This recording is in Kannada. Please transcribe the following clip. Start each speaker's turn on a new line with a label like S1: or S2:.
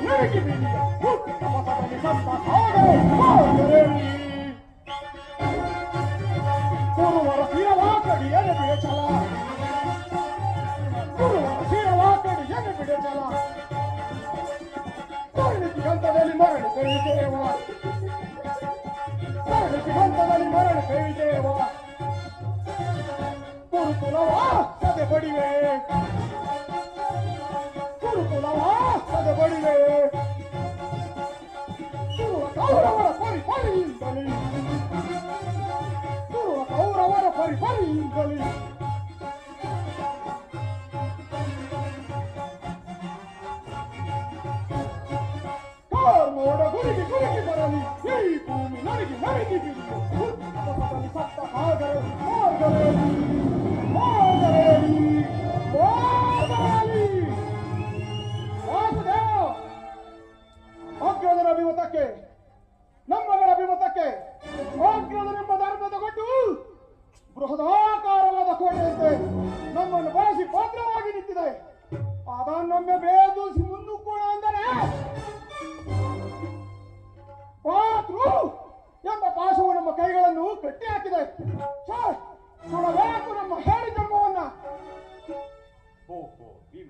S1: ನರಕಿ ಬೀಳಿದ ಹುಟ್ಟುಪದಲ್ಲಿ ಸತ್ತ ಸಾಗರೇರಿ ಕುರುವರ ಶಿರವಾ ಕಡಿಯನೆ ಬಿಡಚಲ ಕುರುವರ ಶಿರವಾ ಕಡಿಯನೆ ಬಿಡಚಲ ಪರಿಣಿತಿ ಹಂತದಲ್ಲಿ ಮರಣ ಕೈದೇವ ಪರಿಣಿತಿ ಹಂತದಲ್ಲಿ ಮರಣ ಕೈದೇವ ಕುರುಕುಲವಾ ಸದೆ ಬಡಿವೆ ಕುರುಕುಲವಾ ಸದೆ ಬಡಿವೆ ಕುರುವ ಕೌರವರ ಪರಿಪರಿಯಿಂದಲೇ ಕುರುವ ಕೌರವರ ಪರಿಪರಿಯಿಂದಲೇ ಕಾರ್ಮೋಡ ಗುರುಗಿ ಗುರುಗಿ ಬರಲಿ ಈ ಭೂಮಿ ನನಗೆ ನರಗಿ ಬಿಡಿಯು ಹುಟ್ಟುಪದಲ್ಲಿ ಸತ್ತ ಸಾಗರ ಮಾರ್ಗರೇರಿ ಮಾರ್ಗರೇರಿ ಮಾರ್ಗರೇರಿ ವಾಸುದೇವ ಅಗ್ರದರ ಅಭಿಮತಕ್ಕೆ ನಮ್ಮಗಳ ಅಭಿಮತಕ್ಕೆ ಅಗ್ರದರೆಂಬ ಧರ್ಮ ತಗೊಂಡು ಬೃಹದಾಕಾರವಾದ ಕೋಟೆಯಂತೆ ನಮ್ಮನ್ನು ಬಳಸಿ ಭದ್ರವಾಗಿ ನಿಂತಿದೆ ಅದನ್ನೊಮ್ಮೆ ಬೇದೂಸಿ ಮುನ್ನುಕ್ಕೋಣ ಅಂದರೆ ಪಾತ್ರು ಎಂಬ ಪಾಶವು ನಮ್ಮ ಕೈಗಳನ್ನು ಕಟ್ಟಿ ಹಾಕಿದೆ ಸುಡಬೇಕು ನಮ್ಮ ಹೇಳಿ ಧರ್ಮವನ್ನ
S2: ಓಹೋ ಭೀಮ